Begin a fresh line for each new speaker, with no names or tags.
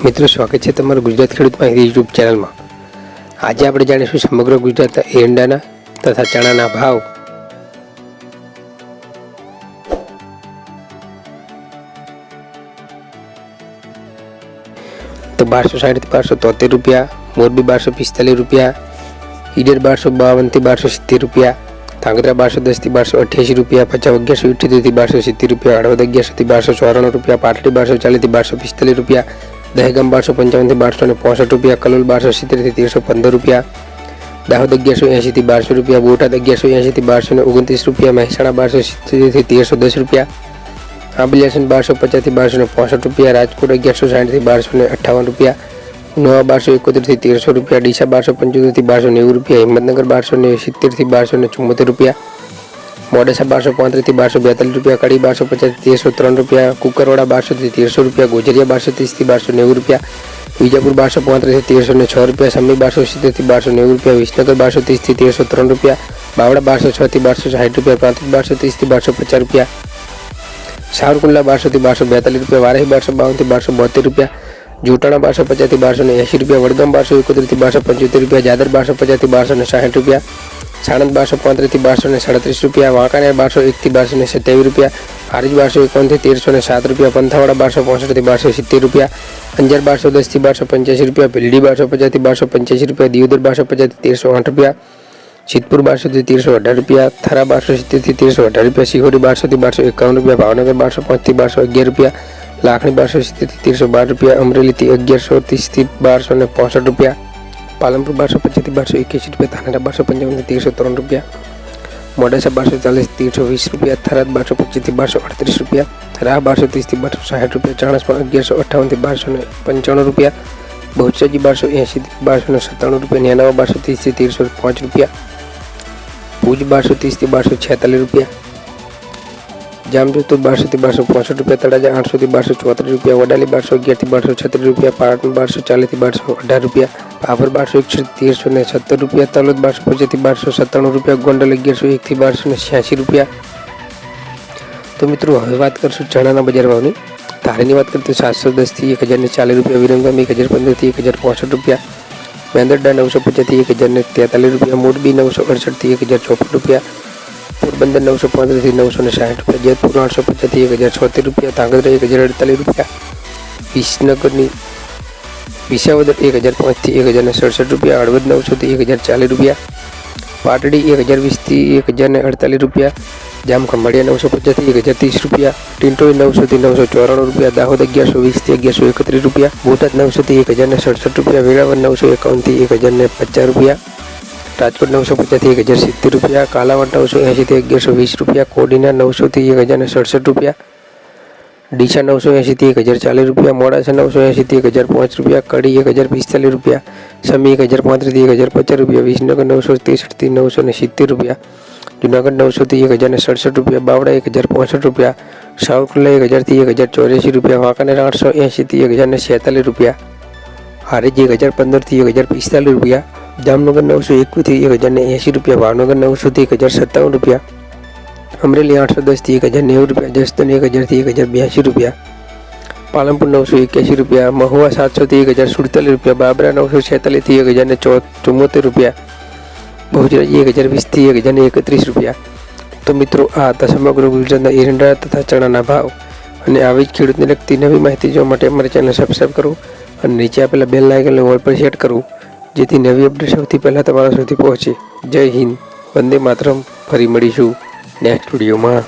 मित्रों स्वागत है तमारू गुजरात खेडूत माहिती यूट्यूब चैनल में। आज आप जाणीशुं समग्र गुजरात एरंडाना तथा चणाना भाव। तो 1260 થી 1273 रुपया, मोरबी 1245 रुपया, ईडर 1252 થી 1270 रुपया, धांगध्रा 1210 થી 1288 रुपया, भचाउ 1178 થી 1270 रुपया, हळवद 1100 થી 1294 रुपया, पाटली 1240 થી 1245 रुपया, दहेगाम 1255 થી 1265 रुपया, कलोल 1270 થી 1315 रुपया, दाहोद 1180 થી 1200 रुपया, बोटाद 1180 થી 1229 रुपया, મહેસાણા 1270 થી 1310 रुपया, आंबलियासन 1250 થી 1265 रुपया, राजकोट 1160 થી 1258 रुपया, नवा 1271 થી 1300 रुपया, डीसा 1275 થી 1290 रुपया, हिम्मतनगर 1270 થી 1274 रुपया, मोडासा 1235 થી 1242 रुपया, कड़ी 1250 થી 1303 रुपया, कुकरवाड़ा 1200 થી 1300 रुपया, गोजरिया 1230 થી 1290 रुपया, बीजापुर 1235 થી 1306 रुपया, समी 1270 થી 1290 रुपया, विसनगर 1230 થી 1303 रुपया, बावड़ा 1206 થી 1260 रुपया, प्रांतिज 1230 થી 1250 रुपया, सावरकुंडला 1200 થી 1242 रुपया, वाराही 1252 થી 1272 रुपया, जोटाणा 1250 થી 1280 रुपया, वडगाम 1271 થી 1275 रुपया, जादर 1250 થી 1260 रुपया, साणंद 1235 થી 1237 रुपया, वांकानेर 1201 થી 1227 रुपया, हारीज 1251 થી 1307 रुपया, पंथावाड़ा 1265 થી 1270 रुपया, अंजार 1210 થી 1285 रुपया, भीलडी 1250 થી 1285 रुपया, दियोदर 1250 થી 1308 रुपया, सिद्धपुर 1200 થી 1318 रुपया, थरा 1270 થી 1318 रुपया, सिहोरी 1200 થી 1251 रुपया, भावनगर 1205 થી 1211 रुपया, लाखणी 1270 થી 1312 रुपया, अमरेली 1130 થી 1265 रुपया, पालनपुर 1225 થી 1281 रुपया, धानेरा 1255 થી 1303 रुपया, मोडासा 1240 થી 1320 रुपया, थराद 1225 થી 1238 रुपया, राह 1230 થી 1260 रुपया, चाणस्मा 1158 થી 1295 रुपया, बहुचराजी 1280 થી 1297 रुपया, नैनावा 1230 થી 1305 रुपया, भूज 1230 થી 1246 रुपया, जामजोधपुर 1200 થી 1265 रुपया, तळाजा 800 થી 1234 रुपया, वडाली 1211 થી 1236 रुपया, पाटण 1240 થી 1218 रुपया, भाभर 1261 થી 1370 रुपया, तलोद 1250 થી 1297 रुपया, गोंडल 1101 થી 1286 रुपया। तो मित्रों हवे बात करशुं चणाना बजार भावनी। धारीनी बात करीए तो 710 થી 1040 रुपया, विरमगाम 1015 થી 1065 रुपया, मेंदरडा 950 થી 1043 रुपया, मोरबी 968 થી 1054 रुपया, पोरबंदर 915 થી 960 रुपया, जयपुर 850 થી 1076 रुपया, धांगध्रा 1048 रुपया, विसनगर विसावदर 1005 થી 1067 रुपया, हळवद 900 થી 1040 रुपया, पाटड़ी 1020 થી 1048 रुपया, जामखंभाळिया 950 થી 1030 रुपया, टिंटोई 900 થી 994 रुपया, दाहोद 1120 થી 1131 रुपया, बोटाद 900 થી 1067 रुपया, वेळावर 951 થી 1050 रुपया, राजकोट 950 થી 1070 रुपया, कालावाड़ 980 થી 1120 रुपया, कोडीना 900 થી 1067 रुपया, डीसा 980 થી 1040 रुपया, मोडासा 980 થી 1005 रुपया, कड़ी 1045 रुपया, समी 1035 થી 1050 रुपया, विसनगर 963 થી 970 रुपया, जूनागढ़ 900 થી 1067 रुपया, बावड़ा 1065 रुपया, सावरकुंडला 1000 થી 1084 रुपया, वांकानेर 880 થી 1046 रुपया, हारीज 1015 થી 1045 रुपया, जामनगर 901 થી 1080 रुपया, भावनगर 900 થી 1057 रुपया, अमरेली 810 થી 1090 रुपया, जसदन 1000 થી 1082 रुपया, पालनपुर 981 रुपया, महुआ 700 થી 1047 रुपया, बाबरा 946 થી 1074 रुपया, बहुचराजी 1020 થી 1031 रुपया। तो मित्रों आ था समग्र गुजरातना एरंडा तथा चणाना भाव અને આવી જ ખેડૂતને લગતી નવી માહિતી જોવા માટે અમારી ચેનલ સબસ્ક્રાઈબ કરો અને નીચે આપેલા બેલ આઇકનને ઓલ પર સેટ કરો જેથી નવી અપડેટ સૌથી પહેલાં તમારા સુધી પહોંચે। જય હિન્દ, વંદે માતરમ। ફરી મળીશું નેક્સ્ટ વિડીયોમાં।